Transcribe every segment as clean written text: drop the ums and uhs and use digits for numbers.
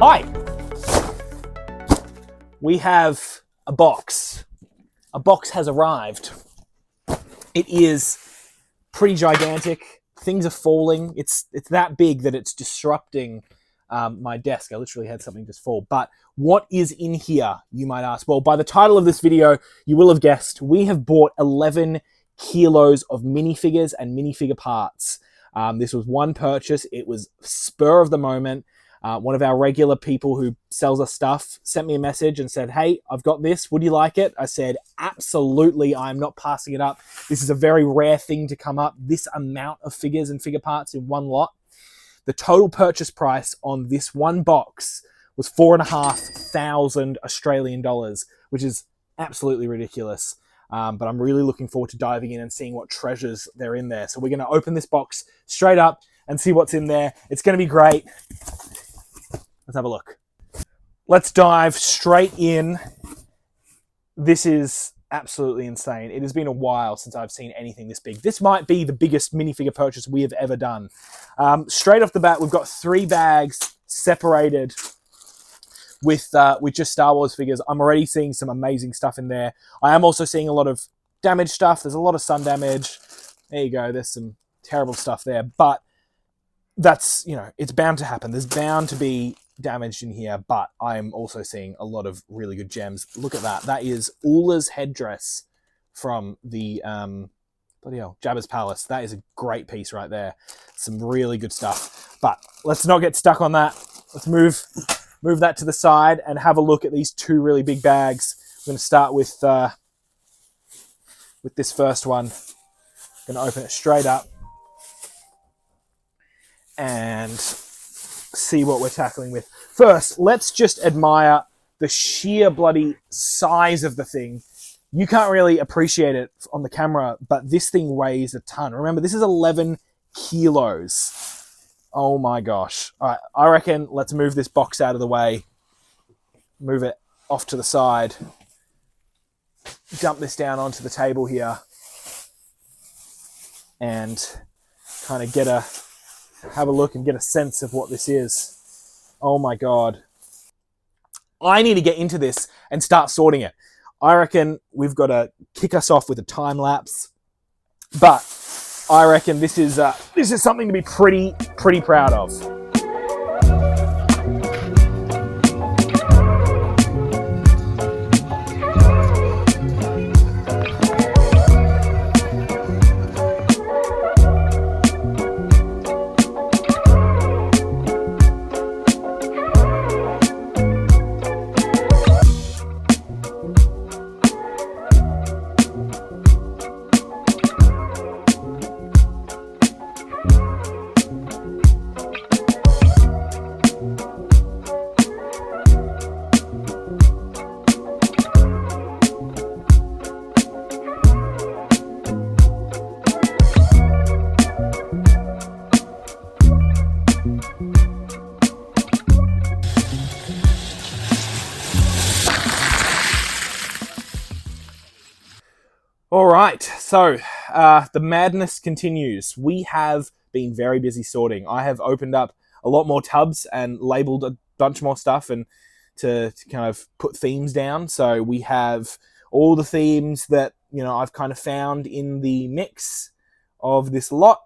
Hi! We have a box. A box has arrived. It is pretty gigantic. Things are falling. It's that big that it's disrupting my desk. I literally had something just fall. But what is in here, you might ask? Well, by the title of this video, you will have guessed, we have bought 11 kilos of minifigures and minifigure parts. This was one purchase. It was spur of the moment. One of our regular people who sells us stuff sent me a message and said, hey, I've got this. Would you like it? I said, absolutely. I'm not passing it up. This is a very rare thing to come up. This amount of figures and figure parts in one lot. The total purchase price on this one box was $4,500 Australian dollars, which is absolutely ridiculous. But I'm really looking forward to diving in and seeing what treasures there in there. So we're going to open this box straight up and see what's in there. It's going to be great. Let's have a look. Let's dive straight in. This is absolutely insane. It has been a while since I've seen anything this big. This might be the biggest minifigure purchase we have ever done. Straight off the bat, we've got 3 bags separated with just Star Wars figures. I'm already seeing some amazing stuff in there. I am also seeing a lot of damaged stuff. There's a lot of sun damage. There you go. There's some terrible stuff there. But that's, you know, it's bound to happen. There's bound to be damaged in here, but I'm also seeing a lot of really good gems. Look at that. That is Ula's headdress from the bloody hell, Jabba's palace. That is a great piece right there. Some really good stuff. But let's not get stuck on that. Let's move that to the side and have a look at these 2 really big bags. I'm going to start with this first one. I'm going to open it straight up and see what we're tackling with. First, let's just admire the sheer bloody size of the thing. You can't really appreciate it on the camera, but this thing weighs a ton. Remember, this is 11 kilos. Oh my gosh. All right, I reckon let's move this box out of the way. Move it off to the side. Dump this down onto the table here. And kind of have a look and get a sense of what this is. Oh my God. I need to get into this and start sorting it. I reckon we've got to kick us off with a time lapse, but I reckon this is something to be pretty proud of. All right, so the madness continues. We have been very busy sorting. I have opened up a lot more tubs and labeled a bunch more stuff and to kind of put themes down. So we have all the themes that, you know, I've kind of found in the mix of this lot,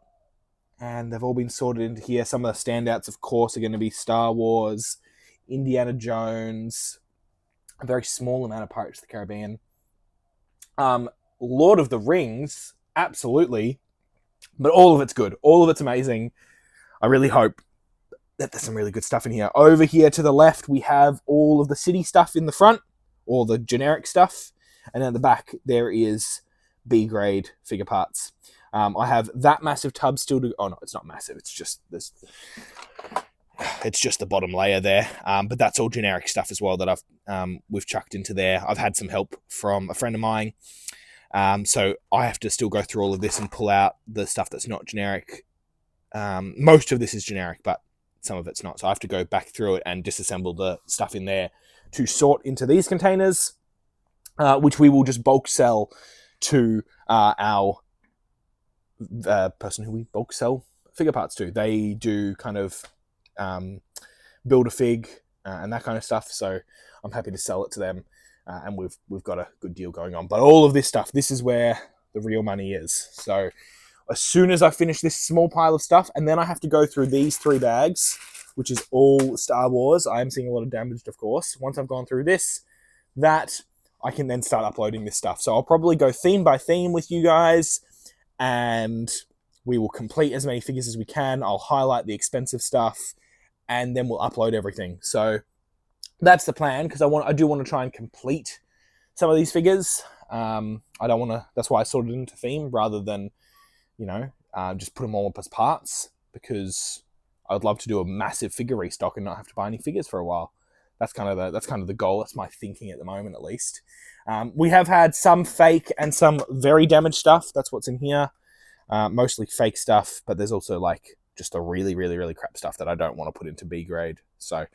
and they've all been sorted into here. Some of the standouts, of course, are going to be Star Wars, Indiana Jones, a very small amount of Pirates of the Caribbean. Lord of the Rings, absolutely, but all of it's good. All of it's amazing. I really hope that there's some really good stuff in here. Over here to the left, we have all of the city stuff in the front, all the generic stuff, and at the back, there is B-grade figure parts. I have that massive tub still to... Oh, no, it's not massive. It's just this... It's just the bottom layer there, but that's all generic stuff as well that we've chucked into there. I've had some help from a friend of mine. So I have to still go through all of this and pull out the stuff that's not generic. Most of this is generic, but some of it's not. So I have to go back through it and disassemble the stuff in there to sort into these containers, which we will just bulk sell to our person who we bulk sell figure parts to. They do kind of Build-A-Fig and that kind of stuff. So I'm happy to sell it to them, and we've got a good deal going on. But all of this stuff, this is where the real money is. So as soon as I finish this small pile of stuff, and then I have to go through these 3 bags, which is all Star Wars. I am seeing a lot of damaged, of course. Once I've gone through this, that I can then start uploading this stuff. So I'll probably go theme by theme with you guys, and we will complete as many figures as we can. I'll highlight the expensive stuff, and then we'll upload everything. So that's the plan, because I do want to try and complete some of these figures. I don't want to. That's why I sorted it into theme rather than, just put them all up as parts, because I'd love to do a massive figure restock and not have to buy any figures for a while. That's kind of the goal. That's my thinking at the moment, at least. We have had some fake and some very damaged stuff. That's what's in here. Mostly fake stuff, but there's also like just a really, really, really crap stuff that I don't want to put into B grade. So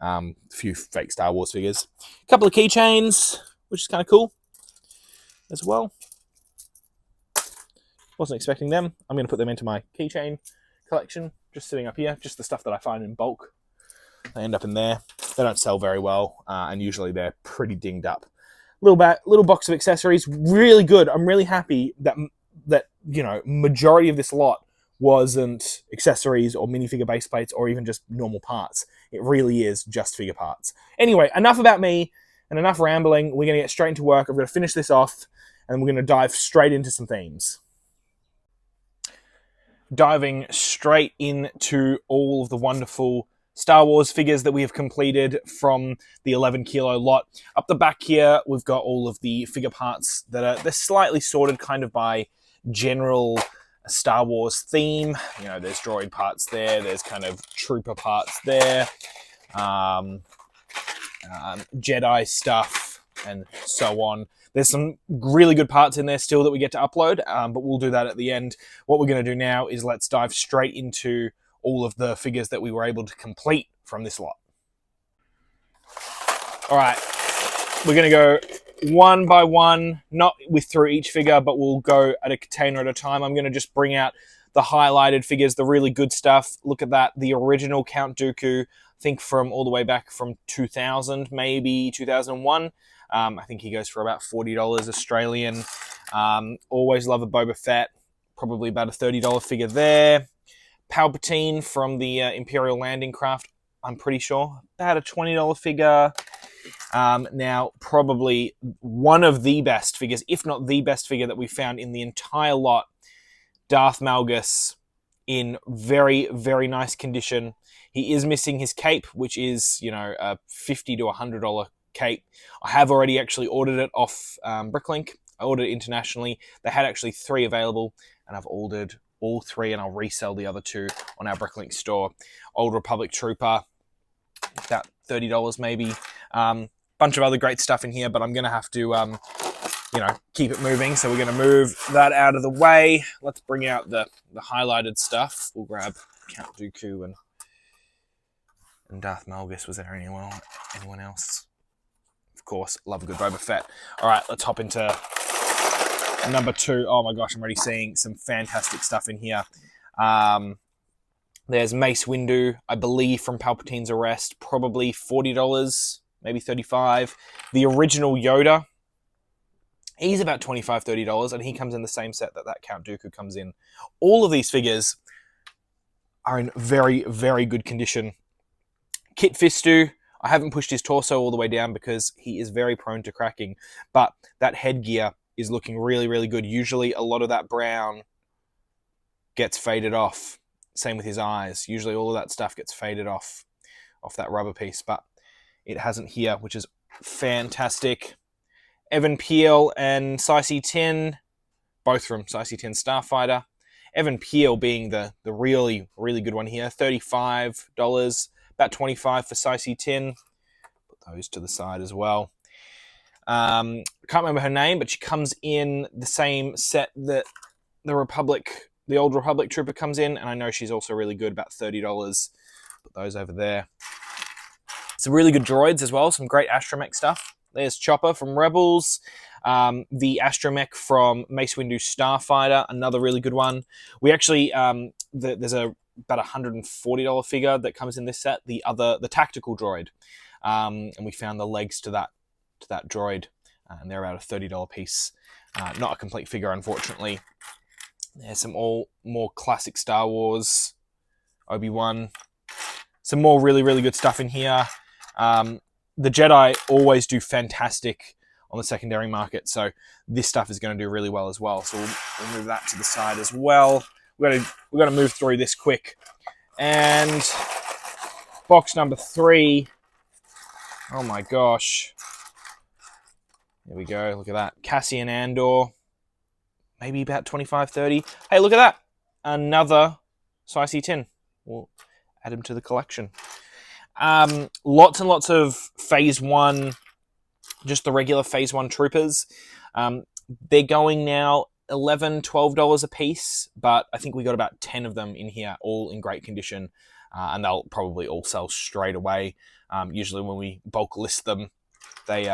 a few fake Star Wars figures. A couple of keychains, which is kind of cool as well. Wasn't expecting them. I'm going to put them into my keychain collection, just sitting up here. Just the stuff that I find in bulk. They end up in there. They don't sell very well, and usually they're pretty dinged up. Little box of accessories, really good. I'm really happy that majority of this lot wasn't accessories or minifigure base plates or even just normal parts. It really is just figure parts. Anyway, enough about me and enough rambling. We're going to get straight into work. I'm going to finish this off, and we're going to dive straight into some themes. Diving straight into all of the wonderful Star Wars figures that we have completed from the 11 kilo lot. Up the back here, we've got all of the figure parts they're slightly sorted kind of by general Star Wars theme. There's droid parts there, there's kind of trooper parts there, Jedi stuff, and so on. There's some really good parts in there still that we get to upload, but we'll do that at the end. What we're going to do now is let's dive straight into all of the figures that we were able to complete from this lot. All right, we're going to go one by one, not through each figure, but we'll go at a container at a time. I'm going to just bring out the highlighted figures, the really good stuff. Look at that, the original Count Dooku, I think from all the way back from 2000, maybe 2001. I think he goes for about $40 Australian. Always love a Boba Fett, probably about a $30 figure there. Palpatine from the Imperial Landing Craft, I'm pretty sure, about a $20 figure. Now, probably one of the best figures, if not the best figure that we found in the entire lot, Darth Malgus, in very, very nice condition. He is missing his cape, which is, a $50 to $100 cape. I have already actually ordered it off Bricklink. I ordered it internationally. They had actually 3 available, and I've ordered all 3, and I'll resell the other 2 on our Bricklink store. Old Republic Trooper, about $30 maybe. Bunch of other great stuff in here, but I'm going to have to, keep it moving. So we're going to move that out of the way. Let's bring out the highlighted stuff. We'll grab Count Dooku and Darth Malgus. Was there anyone else? Of course, love a good Boba Fett. All right, let's hop into number 2. Oh my gosh, I'm already seeing some fantastic stuff in here. There's Mace Windu, I believe from Palpatine's Arrest, probably $40, maybe $35. The original Yoda, he's about $25, $30, and he comes in the same set that Count Dooku comes in. All of these figures are in very, very good condition. Kit Fistu, I haven't pushed his torso all the way down because he is very prone to cracking, but that headgear is looking really, really good. Usually a lot of that brown gets faded off. Same with his eyes. Usually all of that stuff gets faded off that rubber piece, but it hasn't here, which is fantastic. Evan Peel and Sicey 10, both from Sicey 10 Starfighter. Evan Peel being the really, really good one here, $35, about $25 for Sicey 10. Put those to the side as well. Can't remember her name, but she comes in the same set that the Old Republic Trooper comes in, and I know she's also really good, about $30. Put those over there. Some really good droids as well, some great astromech stuff. There's Chopper from Rebels, the astromech from Mace Windu Starfighter, another really good one. We actually, there's a about $140 figure that comes in this set, the tactical droid. And we found the legs to that droid, and they're about a $30 piece. Not a complete figure, unfortunately. There's some more classic Star Wars, Obi-Wan. Some more really, really good stuff in here. The Jedi always do fantastic on the secondary market, so this stuff is going to do really well as well. So we'll move that to the side as well. We've got to move through this quick. And box number 3. Oh my gosh. There we go. Look at that. Cassian Andor. Maybe about 25, 30. Hey, look at that. Another Spicy tin. We'll add him to the collection. Lots and lots of Phase 1, just the regular Phase 1 troopers. They're going now $11, $12 a piece, but I think we got about 10 of them in here, all in great condition, and they'll probably all sell straight away. Usually when we bulk list them, they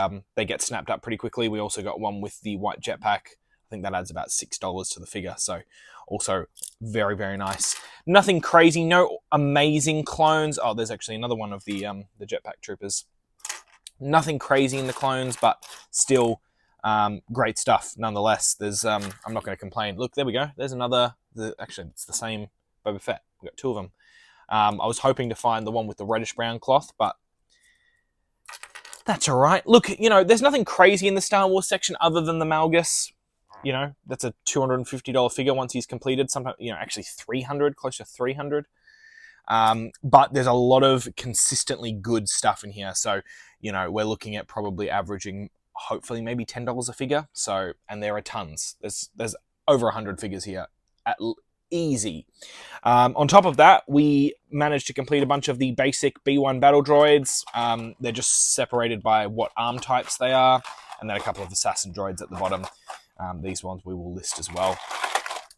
get snapped up pretty quickly. We also got one with the white jetpack. I think that adds about $6 to the figure, so also very, very nice. Nothing crazy, no amazing clones. Oh, there's actually another one of the jetpack troopers. Nothing crazy in the clones, but still great stuff nonetheless. There's I'm not going to complain. Look, there we go. There's another. Actually, it's the same Boba Fett. We've got 2 of them. I was hoping to find the one with the reddish-brown cloth, but that's all right. Look, there's nothing crazy in the Star Wars section other than the Malgus. That's a $250 figure once he's completed. Sometimes, actually 300, close to 300. But there's a lot of consistently good stuff in here. So, we're looking at probably averaging, hopefully, maybe $10 a figure. So, and there are tons. There's over 100 figures here at easy. On top of that, we managed to complete a bunch of the basic B1 battle droids. They're just separated by what arm types they are, and then a couple of assassin droids at the bottom. These ones we will list as well.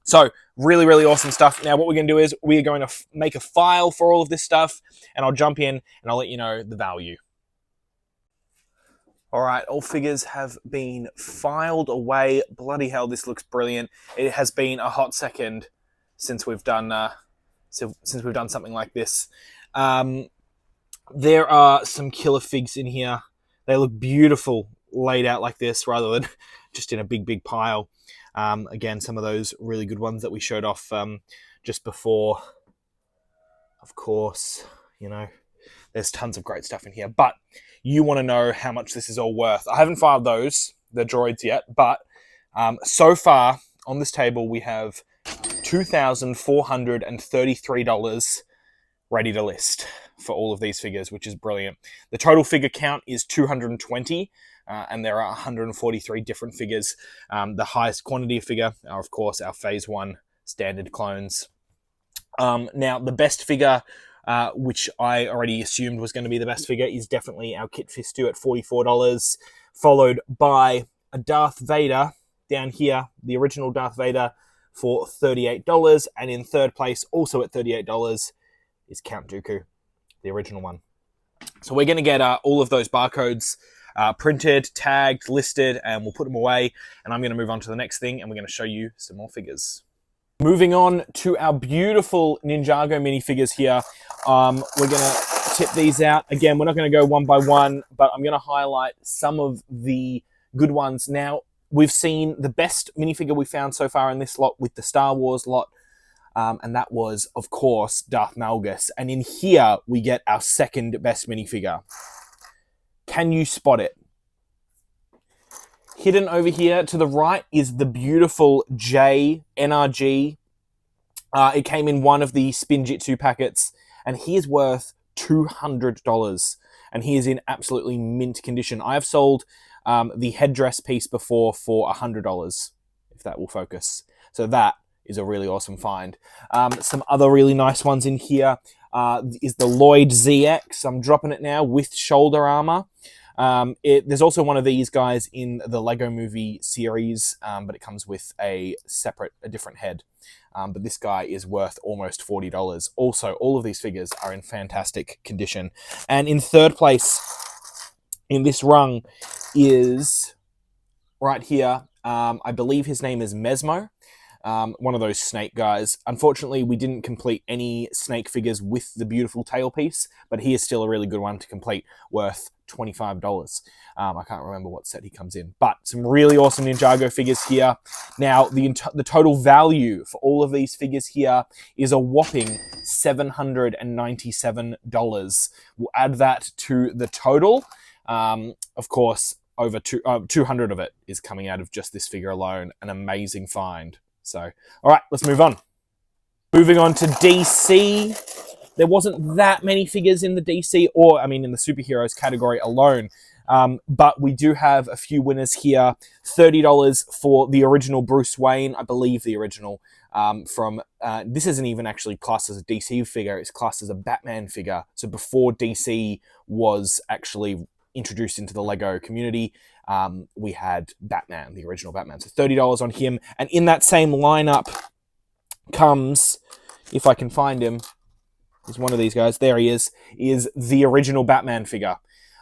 So really, really awesome stuff. Now what we're going to do is we're going to make a file for all of this stuff, and I'll jump in and I'll let you know the value. All right, all figures have been filed away. Bloody hell, this looks brilliant. It has been a hot second since we've done something like this. There are some killer figs in here. They look beautiful laid out like this rather than just in a big pile. Again, some of those really good ones that we showed off just before. Of course, there's tons of great stuff in here, but you want to know how much this is all worth. I haven't filed the droids yet, but so far on this table we have $2,433 ready to list for all of these figures, which is brilliant. The total figure count is 220. And there are 143 different figures. The highest quantity of figure are, of course, our Phase 1 standard clones. Now, the best figure, which I already assumed was going to be the best figure, is definitely our Kit Fisto at $44, followed by a Darth Vader down here, the original Darth Vader, for $38. And in third place, also at $38, is Count Dooku, the original one. So we're going to get all of those barcodes printed, tagged, listed, and we'll put them away. And I'm going to move on to the next thing, and we're going to show you some more figures. Moving on to our beautiful Ninjago minifigures here. We're going to tip these out. Again, we're not going to go one by one, but I'm going to highlight some of the good ones. Now, we've seen the best minifigure we found so far in this lot with the Star Wars lot, and that was, of course, Darth Malgus. And in here, we get our second best minifigure. Can you spot it? Hidden over here to the right is the beautiful J NRG. It came in one of the Spinjitzu packets, and he is worth $200. And he is in absolutely mint condition. I have sold the headdress piece before for $100, if that will focus. So that is a really awesome find. Some other really nice ones in here is the Lloyd ZX. I'm dropping it now with shoulder armor. There's also one of these guys in the Lego Movie series, but it comes with a different head. But this guy is worth almost $40. Also, all of these figures are in fantastic condition. And in third place in this rung is right here. I believe his name is Mesmo. one of those snake guys. Unfortunately, we didn't complete any snake figures with the beautiful tail piece, but he is still a really good one to complete, worth $25. I can't remember what set he comes in, but some really awesome Ninjago figures here. Now, the total value for all of these figures here is a whopping $797. We'll add that to the total. Of course, over 200 of it is coming out of just this figure alone. An amazing find. So, all right, let's move on. Moving on to DC. There wasn't that many figures in the DC, or I mean in the superheroes category alone. But we do have a few winners here. $30 for the original Bruce Wayne, I believe the original. This isn't even actually classed as a DC figure, it's classed as a Batman figure. So before DC was actually introduced into the Lego community, we had Batman, the original Batman. So $30 on him. And in that same lineup comes, if I can find him, is one of these guys. There he is the original Batman figure.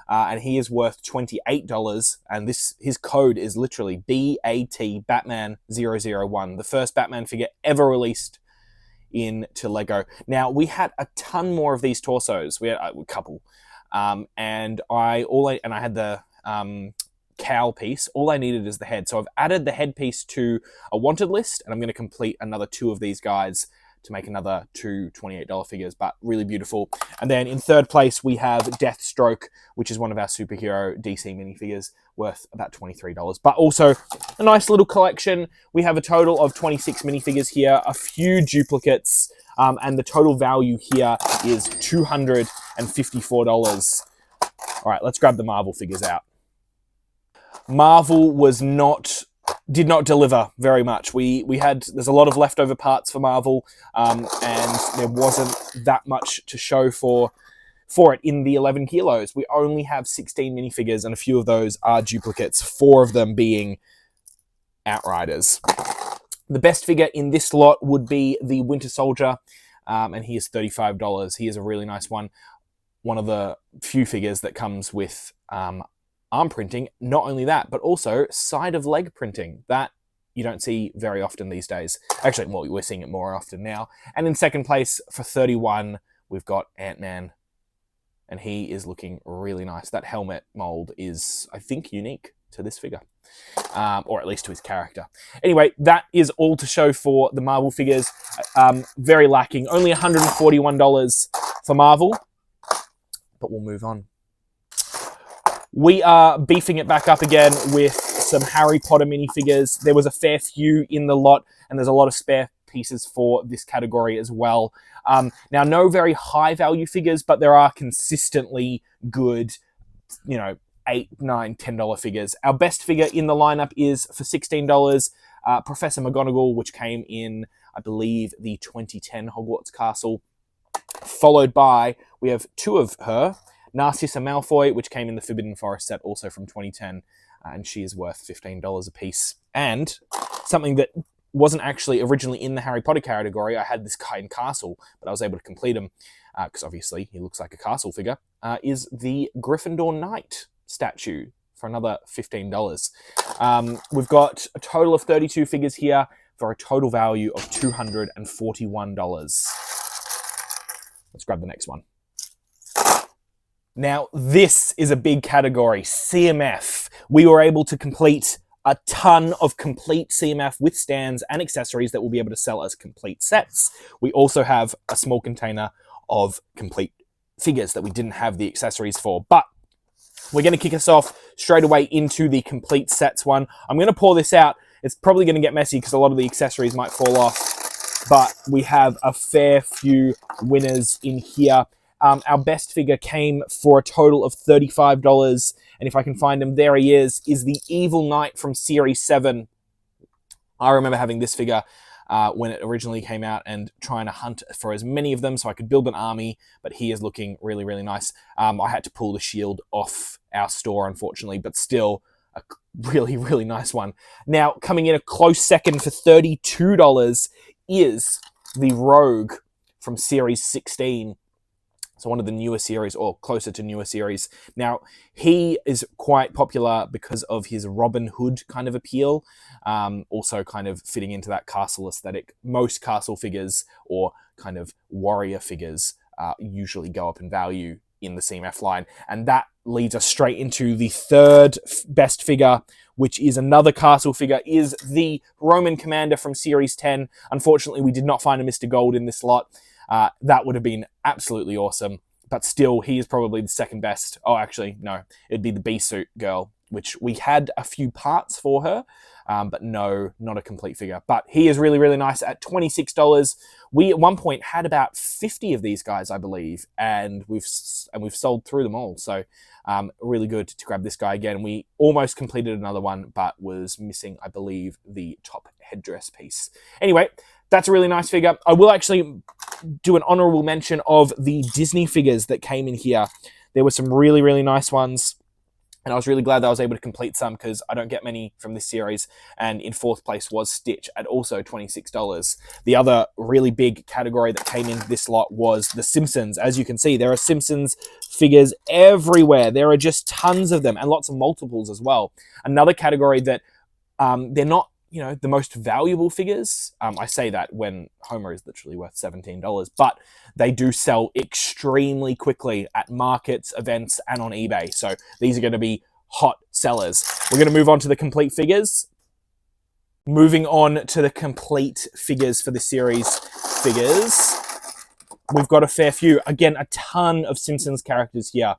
And he is worth $28. And his code is literally BAT, Batman 001. The first Batman figure ever released into Lego. Now, we had a ton more of these torsos. We had a couple. And I had the cowl piece. All I needed is the head. So I've added the head piece to a wanted list, and I'm going to complete another 2 of these guys to make another 2 $28 figures, but really beautiful. And then in third place, we have Deathstroke, which is one of our superhero DC minifigures, worth about $23. But also a nice little collection. We have a total of 26 minifigures here, a few duplicates, and the total value here is $254. All right, let's grab the Marvel figures out. Marvel did not deliver very much. There's a lot of leftover parts for Marvel, and there wasn't that much to show for it in the 11 kilos. We only have 16 minifigures, and a few of those are duplicates, 4 of them being Outriders. The best figure in this lot would be the Winter Soldier, and he is $35. He is a really nice one. One of the few figures that comes with arm printing. Not only that, but also side of leg printing. That you don't see very often these days. Actually, well, we're seeing it more often now. And in second place for 31, we've got Ant-Man. And he is looking really nice. That helmet mold is, I think, unique to this figure. Or at least to his character. Anyway, that is all to show for the Marvel figures. Very lacking. Only $141 for Marvel. But we'll move on. We are beefing it back up again with some Harry Potter minifigures. There was a fair few in the lot, and there's a lot of spare pieces for this category as well. Now, no very high value figures, but there are consistently good, $8, $9, $10 figures. Our best figure in the lineup is for $16, Professor McGonagall, which came in, I believe, the 2010 Hogwarts Castle. Followed by, we have 2 of her, Narcissa Malfoy, which came in the Forbidden Forest set, also from 2010, and she is worth $15 a piece. And something that wasn't actually originally in the Harry Potter category, I had this guy in Castle, but I was able to complete him, because obviously he looks like a Castle figure, is the Gryffindor Knight statue for another $15. We've got a total of 32 figures here for a total value of $241. Let's grab the next one. Now, this is a big category, CMF. We were able to complete a ton of complete CMF with stands and accessories that we'll be able to sell as complete sets. We also have a small container of complete figures that we didn't have the accessories for, but we're going to kick us off straight away into the complete sets one. I'm going to pour this out. It's probably going to get messy because a lot of the accessories might fall off, but we have a fair few winners in here. Our best figure came for a total of $35, and if I can find him, there he is the Evil Knight from Series 7. I remember having this figure when it originally came out and trying to hunt for as many of them so I could build an army, but he is looking really, really nice. I had to pull the shield off our store, unfortunately, but still a really, really nice one. Now, coming in a close second for $32 is the Rogue from Series 16. So one of the newer series, or closer to newer series. Now, he is quite popular because of his Robin Hood kind of appeal, also kind of fitting into that castle aesthetic. Most castle figures or kind of warrior figures usually go up in value in the CMF line. And that leads us straight into the third best figure, which is another castle figure, is the Roman Commander from Series 10. Unfortunately, we did not find a Mr. Gold in this lot. That would have been absolutely awesome. But still, he is probably the second best. Oh, actually, no. It'd be the B-Suit girl, which we had a few parts for her. But no, not a complete figure. But he is really, really nice at $26. We, at one point, had about 50 of these guys, I believe. And we've sold through them all. So really good to grab this guy again. We almost completed another one, but was missing, I believe, the top headdress piece. Anyway, that's a really nice figure. I will actually do an honorable mention of the Disney figures that came in here. There were some really, really nice ones. And I was really glad that I was able to complete some because I don't get many from this series. And in fourth place was Stitch at also $26. The other really big category that came in this lot was the Simpsons. As you can see, there are Simpsons figures everywhere. There are just tons of them and lots of multiples as well. Another category that they're not, you know, the most valuable figures. I say that when Homer is literally worth $17, but they do sell extremely quickly at markets, events, and on eBay. So these are going to be hot sellers. We're going to move on to the complete figures. Moving on to the complete figures for the series figures. We've got a fair few. Again, a ton of Simpsons characters here.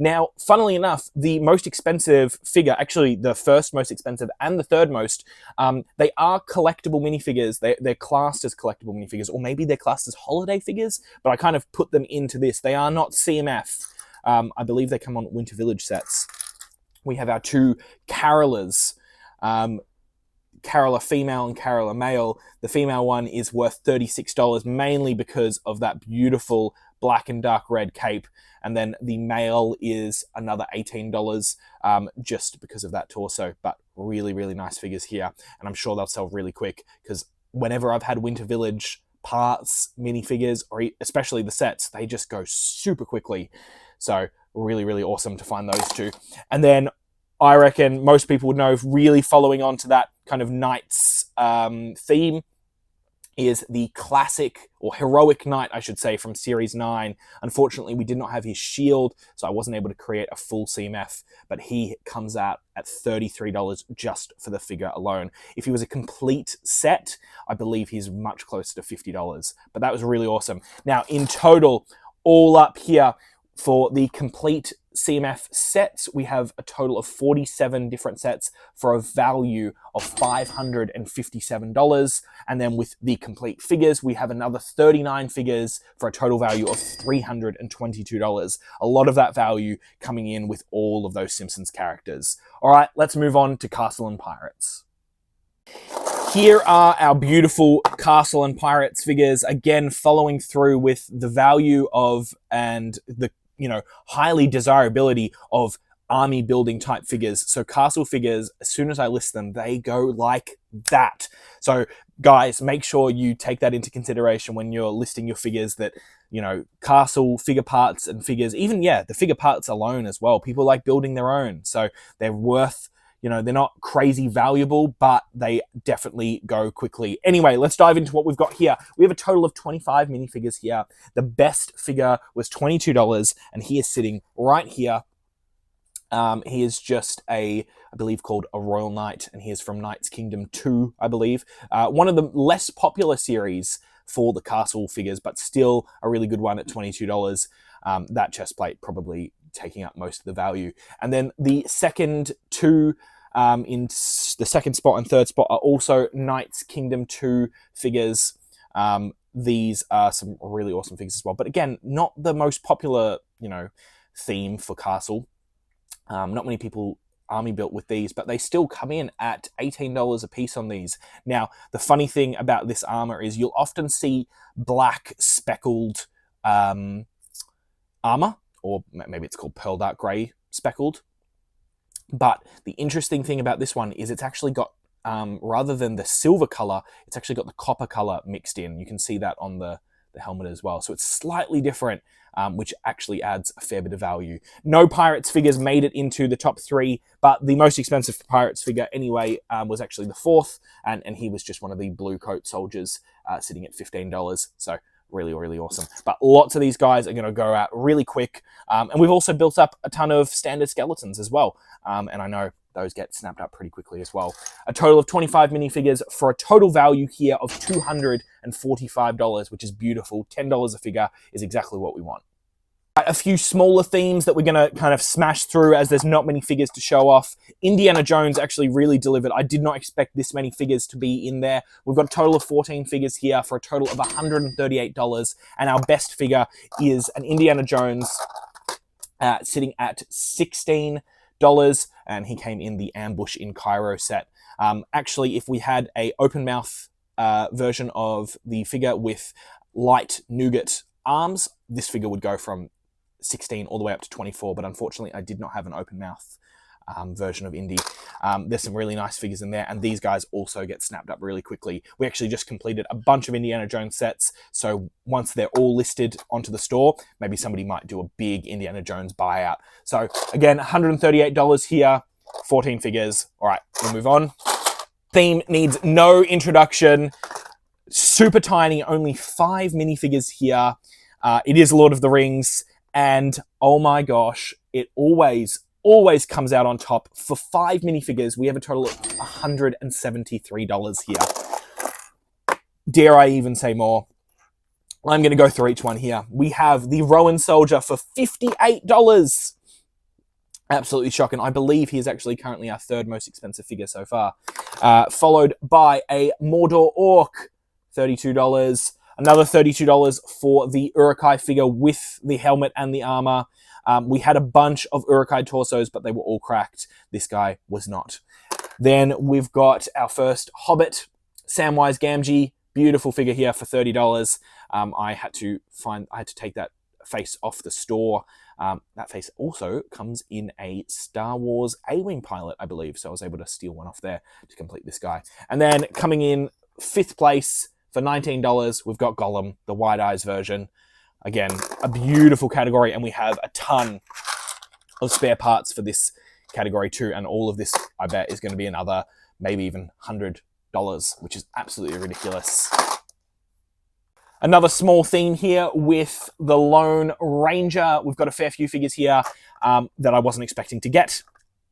Now, funnily enough, the most expensive figure, actually the first most expensive and the third most, they are collectible minifigures. They're classed as collectible minifigures, or maybe they're classed as holiday figures, but I kind of put them into this. They are not CMF. I believe they come on Winter Village sets. We have our two Carolers. Caroler female and Caroler male. The female one is worth $36, mainly because of that beautiful black and dark red cape. And then the male is another $18 just because of that torso. But really, really nice figures here. And I'm sure they'll sell really quick because whenever I've had Winter Village parts, minifigures, or especially the sets, they just go super quickly. So really, really awesome to find those two. And then I reckon most people would know, really following on to that kind of Knights theme, is the classic, or heroic knight, I should say, from Series 9. Unfortunately, we did not have his shield, so I wasn't able to create a full CMF, but he comes out at $33 just for the figure alone. If he was a complete set, I believe he's much closer to $50, but that was really awesome. Now, in total, all up here, for the complete CMF sets, we have a total of 47 different sets for a value of $557. And then with the complete figures, we have another 39 figures for a total value of $322. A lot of that value coming in with all of those Simpsons characters. All right, let's move on to Castle and Pirates. Here are our beautiful Castle and Pirates figures, again following through with the value of and the highly desirability of army building type figures. So castle figures, as soon as I list them, they go like that. So guys, make sure you take that into consideration when you're listing your figures, that, castle figure parts and figures, even, the figure parts alone as well. People like building their own. So they're worth, they're not crazy valuable, but they definitely go quickly. Anyway, let's dive into what we've got here. We have a total of 25 minifigures here. The best figure was $22, and he is sitting right here. He is just I believe, called a Royal Knight, and he is from Knight's Kingdom 2, I believe. One of the less popular series for the castle figures, but still a really good one at $22. That chest plate probably taking up most of the value. And then the second two in the second spot and third spot are also Knight's Kingdom 2 figures. These are some really awesome figures as well. But again, not the most popular, theme for castle. Not many people army built with these, but they still come in at $18 a piece on these. Now, the funny thing about this armor is you'll often see black speckled armor, or maybe it's called pearl dark grey speckled. But the interesting thing about this one is it's actually got, rather than the silver color, it's actually got the copper color mixed in. You can see that on the the helmet as well. So it's slightly different, which actually adds a fair bit of value. No Pirates figures made it into the top 3, but the most expensive Pirates figure anyway was actually the 4th, and he was just one of the blue coat soldiers sitting at $15. So really, really awesome. But lots of these guys are going to go out really quick. And we've also built up a ton of standard skeletons as well. And I know those get snapped up pretty quickly as well. A total of 25 minifigures for a total value here of $245, which is beautiful. $10 a figure is exactly what we want. A few smaller themes that we're going to kind of smash through as there's not many figures to show off. Indiana Jones actually really delivered. I did not expect this many figures to be in there. We've got a total of 14 figures here for a total of $138. And our best figure is an Indiana Jones sitting at $16. And he came in the Ambush in Cairo set. Actually, if we had a open mouth version of the figure with light nougat arms, this figure would go from 16 all the way up to 24, but unfortunately I did not have an open mouth version of Indy. There's some really nice figures in there, and these guys also get snapped up really quickly. We actually just completed a bunch of Indiana Jones sets, so once they're all listed onto the store, maybe somebody might do a big Indiana Jones buyout. So again, $138 here, 14 figures. All right, we'll move on. Theme needs no introduction. Super tiny, only 5 minifigures here. It is Lord of the Rings, and oh my gosh, it always comes out on top. For 5 minifigures, we have a total of $173 here. Dare I even say more? I'm going to go through each one here. We have the Rowan Soldier for $58. Absolutely shocking. I believe he is actually currently our 3rd most expensive figure so far. Followed by a Mordor Orc, $32. Another $32 for the Uruk-hai figure with the helmet and the armor. We had a bunch of Uruk-hai torsos, but they were all cracked. This guy was not. Then we've got our first Hobbit, Samwise Gamgee. Beautiful figure here for $30. I had to take that face off the store. That face also comes in a Star Wars A-Wing pilot, I believe. So I was able to steal one off there to complete this guy. And then coming in 5th place, for $19, we've got Gollum, the Wide Eyes version. Again, a beautiful category, and we have a ton of spare parts for this category too. And all of this, I bet, is going to be another maybe even $100, which is absolutely ridiculous. Another small theme here with the Lone Ranger. We've got a fair few figures here that I wasn't expecting to get.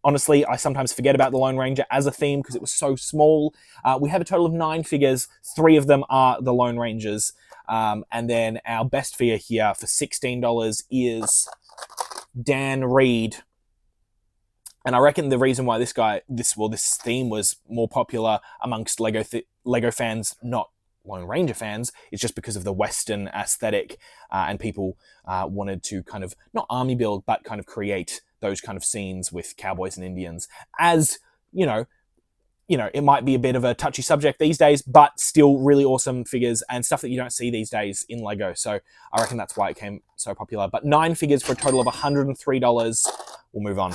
Honestly, I sometimes forget about the Lone Ranger as a theme because it was so small. We have a total of 9 figures. 3 of them are the Lone Rangers. And then our best figure here for $16 is Dan Reed. And I reckon the reason why this theme was more popular amongst Lego fans, not Lone Ranger fans, is just because of the Western aesthetic, and people wanted to kind of, not army build, but kind of create those kind of scenes with cowboys and Indians. As, you know, it might be a bit of a touchy subject these days, but still really awesome figures and stuff that you don't see these days in Lego. So I reckon that's why it came so popular. But 9 figures for a total of $103. We'll move on.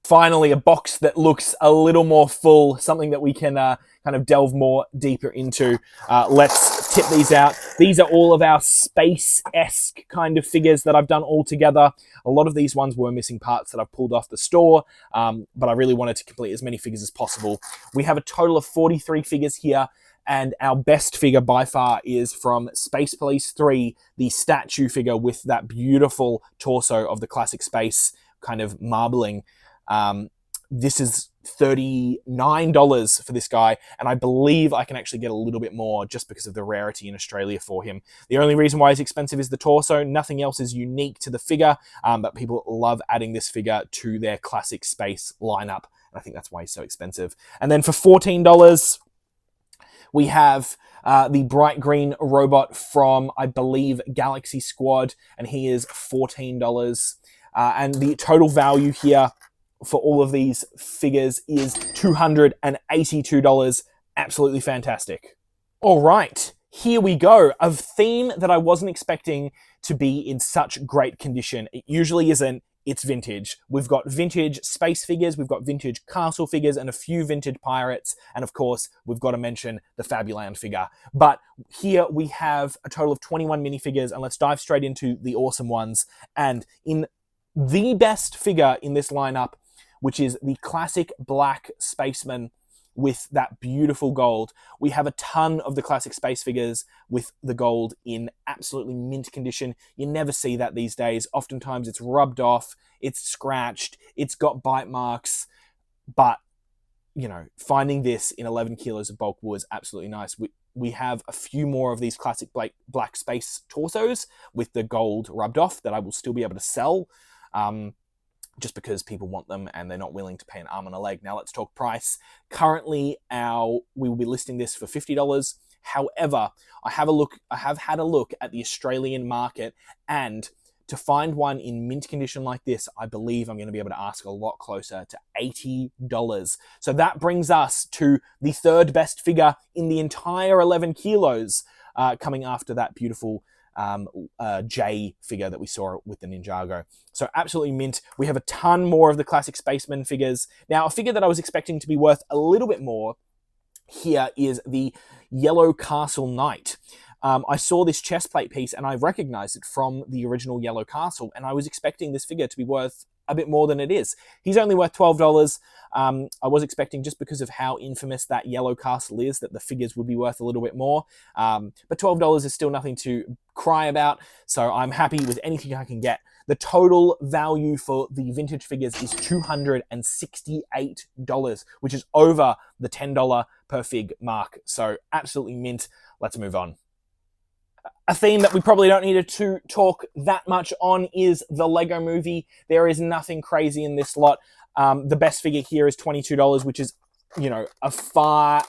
Finally, a box that looks a little more full, something that we can kind of delve more deeper into. Let's tip these out. These are all of our space-esque kind of figures that I've done all together. A lot of these ones were missing parts that I've pulled off the store, but I really wanted to complete as many figures as possible. We have a total of 43 figures here, and our best figure by far is from Space Police 3, the statue figure with that beautiful torso of the classic space kind of marbling. This is $39 for this guy, and I believe I can actually get a little bit more just because of the rarity in Australia for him. The only reason why he's expensive is the torso. Nothing else is unique to the figure, but people love adding this figure to their classic space lineup, and I think that's why he's so expensive. And then for $14, we have the bright green robot from, I believe, Galaxy Squad, and he is $14. And the total value here for all of these figures is $282. Absolutely fantastic. All right, here we go. A theme that I wasn't expecting to be in such great condition. It usually isn't it's vintage. We've got vintage space figures, we've got vintage castle figures, and a few vintage pirates. And of course, we've got to mention the Fabuland figure. But here we have a total of 21 minifigures, and let's dive straight into the awesome ones. And in the best figure in this lineup, which is the classic black spaceman with that beautiful gold. We have a ton of the classic space figures with the gold in absolutely mint condition. You never see that these days. Oftentimes it's rubbed off, it's scratched, it's got bite marks, but you know, finding this in 11 kilos of bulk was absolutely nice. We have a few more of these classic black space torsos with the gold rubbed off that I will still be able to sell. Just because people want them and they're not willing to pay an arm and a leg. Now let's talk price. Currently, we will be listing this for $50. However, I have had a look at the Australian market, and to find one in mint condition like this, I believe I'm going to be able to ask a lot closer to $80. So that brings us to the third best figure in the entire 11 kilos, coming after that beautiful J figure that we saw with the Ninjago. So absolutely mint. We have a ton more of the classic spaceman figures. Now, a figure that I was expecting to be worth a little bit more here is the Yellow Castle Knight. I saw this chest plate piece and I recognized it from the original Yellow Castle, and I was expecting this figure to be worth a bit more than it is. He's only worth $12. I was expecting, just because of how infamous that Yellow Castle is, that the figures would be worth a little bit more. But $12 is still nothing to cry about, so I'm happy with anything I can get. The total value for the vintage figures is $268, which is over the $10 per fig mark. So absolutely mint. Let's move on. A theme that we probably don't need to talk that much on is the Lego Movie. There is nothing crazy in this lot. The best figure here is $22, which is, you know, a far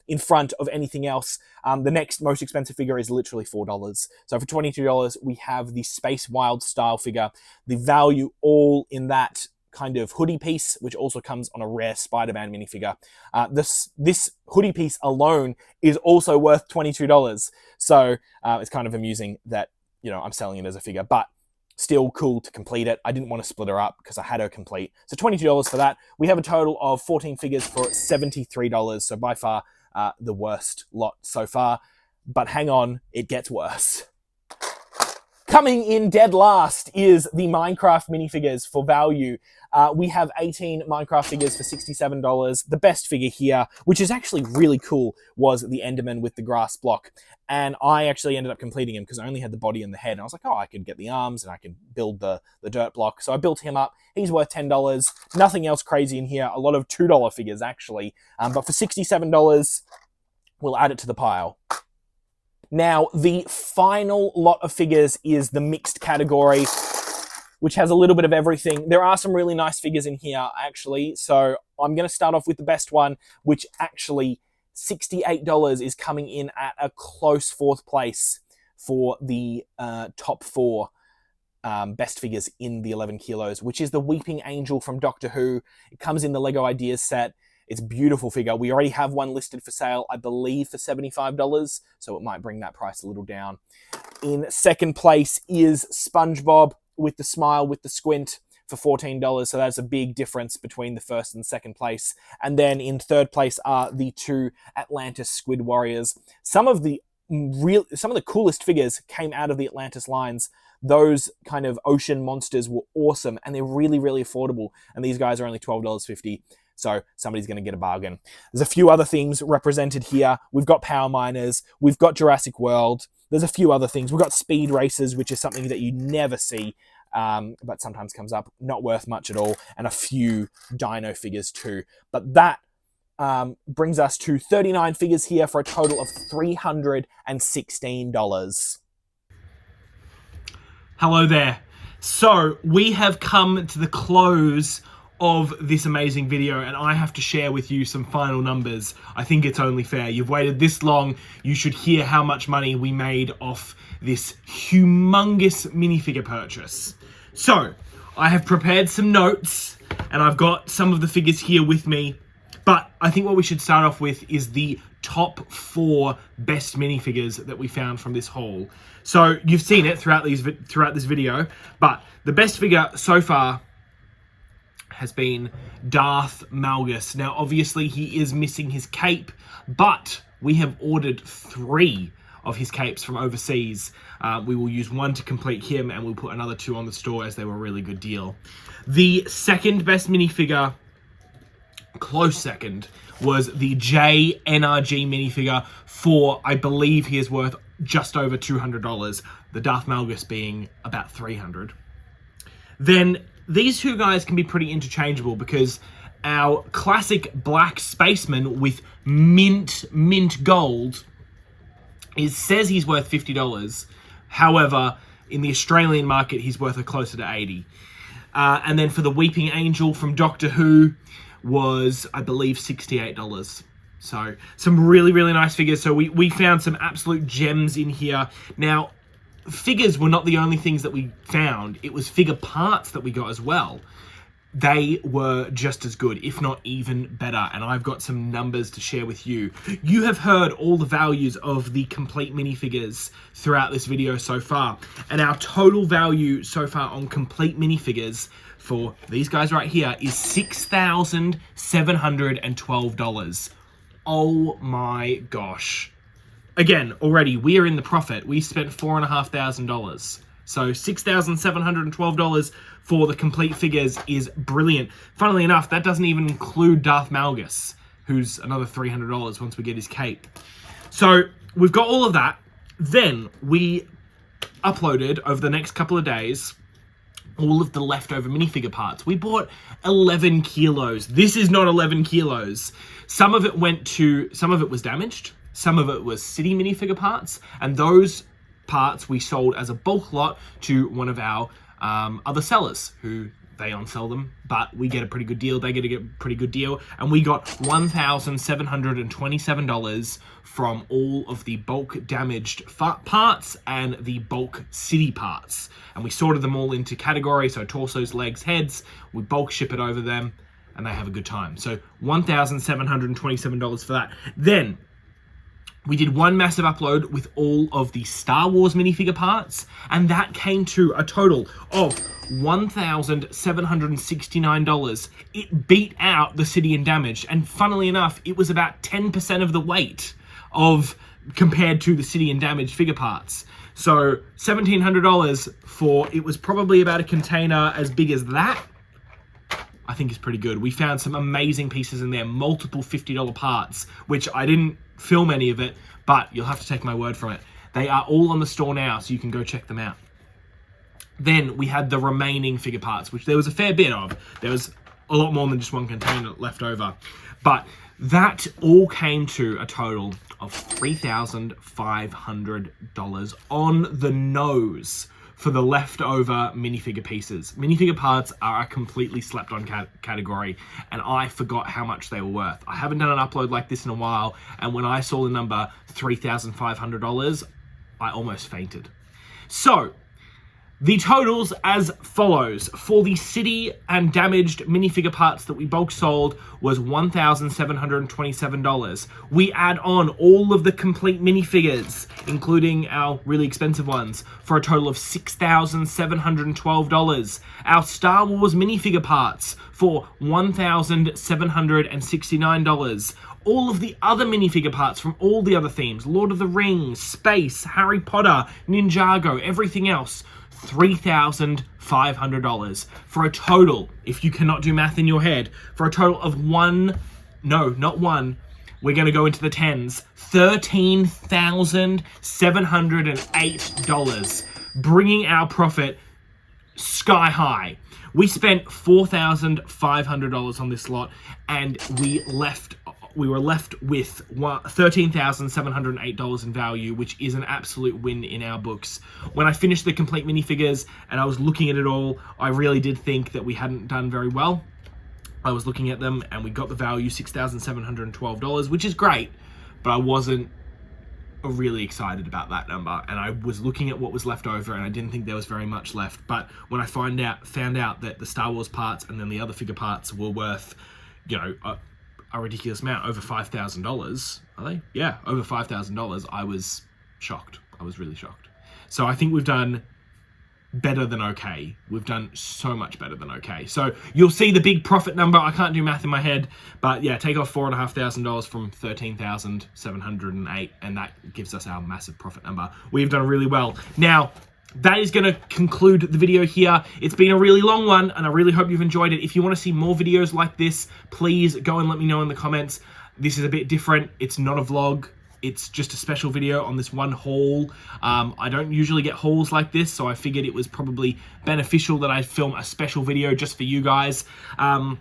in front of anything else. The next most expensive figure is literally $4. So for $22, we have the Space Wild style figure. The value all in that kind of hoodie piece, which also comes on a rare Spider-Man minifigure. This hoodie piece alone is also worth $22. So it's kind of amusing that, you know, I'm selling it as a figure, but still cool to complete it. I didn't want to split her up because I had her complete. So $22 for that. We have a total of 14 figures for $73. So by far the worst lot so far. But hang on, it gets worse. Coming in dead last is the Minecraft minifigures for value. We have 18 Minecraft figures for $67. The best figure here, which is actually really cool, was the Enderman with the grass block. And I actually ended up completing him because I only had the body and the head. And I was like, oh, I could get the arms and I could build the dirt block. So I built him up. He's worth $10. Nothing else crazy in here. A lot of $2 figures, actually. But for $67, we'll add it to the pile. Now, the final lot of figures is the mixed category, which has a little bit of everything. There are some really nice figures in here, actually. So I'm going to start off with the best one, which actually $68 is coming in at a close fourth place for the top four best figures in the 11 kilos, which is the Weeping Angel from Doctor Who. It comes in the Lego Ideas set. It's a beautiful figure. We already have one listed for sale, I believe, for $75, so it might bring that price a little down. In second place is SpongeBob with the smile, with the squint, for $14, so that's a big difference between the first and second place. And then in third place are the two Atlantis Squid Warriors. Some of the coolest figures came out of the Atlantis lines. Those kind of ocean monsters were awesome, and they're really, really affordable. And these guys are only $12.50. So somebody's going to get a bargain. There's a few other things represented here. We've got Power Miners. We've got Jurassic World. There's a few other things. We've got Speed Racers, which is something that you never see, but sometimes comes up. Not worth much at all. And a few Dino figures too. But that brings us to 39 figures here for a total of $316. Hello there. So we have come to the close of this amazing video, and I have to share with you some final numbers. I think it's only fair. You've waited this long, you should hear how much money we made off this humongous minifigure purchase. So, I have prepared some notes, and I've got some of the figures here with me. But I think what we should start off with is the top 4 best minifigures that we found from this haul. So you've seen it throughout this video, but the best figure so far has been Darth Malgus. Now, obviously, he is missing his cape, but we have ordered 3 of his capes from overseas. We will use 1 to complete him, and we'll put another 2 on the store as they were a really good deal. The second best minifigure, close second, was the JNRG minifigure for, I believe he is worth just over $200, the Darth Malgus being about $300. Then these 2 guys can be pretty interchangeable because our classic black spaceman with mint gold says he's worth $50. However, in the Australian market, he's worth closer to $80. And then for the Weeping Angel from Doctor Who was, I believe, $68. So some really, really nice figures. So we found some absolute gems in here. Now, figures were not the only things that we found. It was figure parts that we got as well. They were just as good, if not even better. And I've got some numbers to share with you. You have heard all the values of the complete minifigures throughout this video so far. And our total value so far on complete minifigures for these guys right here is $6,712. Oh my gosh. Again, already, we are in the profit. We spent $4,500. So $6,712 for the complete figures is brilliant. Funnily enough, that doesn't even include Darth Malgus, who's another $300 once we get his cape. So we've got all of that. Then we uploaded over the next couple of days all of the leftover minifigure parts. We bought 11 kilos. This is not 11 kilos. Some of it was damaged. Some of it was city minifigure parts, and those parts we sold as a bulk lot to one of our other sellers who they unsell them, but we get a pretty good deal. They get a pretty good deal, and we got $1,727 from all of the bulk damaged parts and the bulk city parts, and we sorted them all into categories, so torsos, legs, heads. We bulk ship it over them, and they have a good time. So $1,727 for that. Then we did one massive upload with all of the Star Wars minifigure parts, and that came to a total of $1,769. It beat out the City and Damaged, and funnily enough, it was about 10% of the weight of compared to the City and Damaged figure parts. So $1,700 for, it was probably about a container as big as that, I think is pretty good. We found some amazing pieces in there, multiple $50 parts, which I didn't film any of it, but you'll have to take my word for it. They are all on the store now, so you can go check them out. Then we had the remaining figure parts, which there was a fair bit of. There was a lot more than just one container left over. But that all came to a total of $3,500 on the nose for the leftover minifigure pieces. Minifigure parts are a completely slept on category, and I forgot how much they were worth. I haven't done an upload like this in a while, and when I saw the number $3,500, I almost fainted. So the totals as follows. For the City and Damaged minifigure parts that we bulk sold was $1,727. We add on all of the complete minifigures, including our really expensive ones, for a total of $6,712. Our Star Wars minifigure parts for $1,769. All of the other minifigure parts from all the other themes, Lord of the Rings, Space, Harry Potter, Ninjago, everything else, $3,500 for a total, if you cannot do math in your head, for a total of we're going to go into the tens, $13,708, bringing our profit sky high. We spent $4,500 on this lot, and we were left with $13,708 in value, which is an absolute win in our books. When I finished the complete minifigures and I was looking at it all, I really did think that we hadn't done very well. I was looking at them and we got the value, $6,712, which is great, but I wasn't really excited about that number, and I was looking at what was left over and I didn't think there was very much left. But when I found out that the Star Wars parts and then the other figure parts were worth, a a ridiculous amount, over $5,000. Are they? Yeah, over $5,000. I was shocked. I was really shocked. So I think we've done better than okay. We've done so much better than okay. So you'll see the big profit number. I can't do math in my head, but yeah, take off $4,500 from 13,708, and that gives us our massive profit number. We've done really well. Now, that is going to conclude the video here. It's been a really long one, and I really hope you've enjoyed it. If you want to see more videos like this, please go and let me know in the comments. This is a bit different. It's not a vlog. It's just a special video on this one haul. I don't usually get hauls like this, so I figured it was probably beneficial that I film a special video just for you guys. So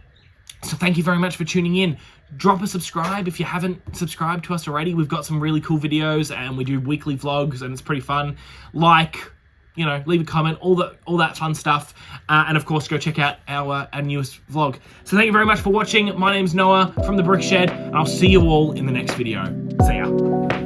thank you very much for tuning in. Drop a subscribe if you haven't subscribed to us already. We've got some really cool videos, and we do weekly vlogs, and it's pretty fun. Like, you know, leave a comment, all that fun stuff. And of course, go check out our newest vlog. So thank you very much for watching. My name's Noah from The Brick Shed, and I'll see you all in the next video. See ya.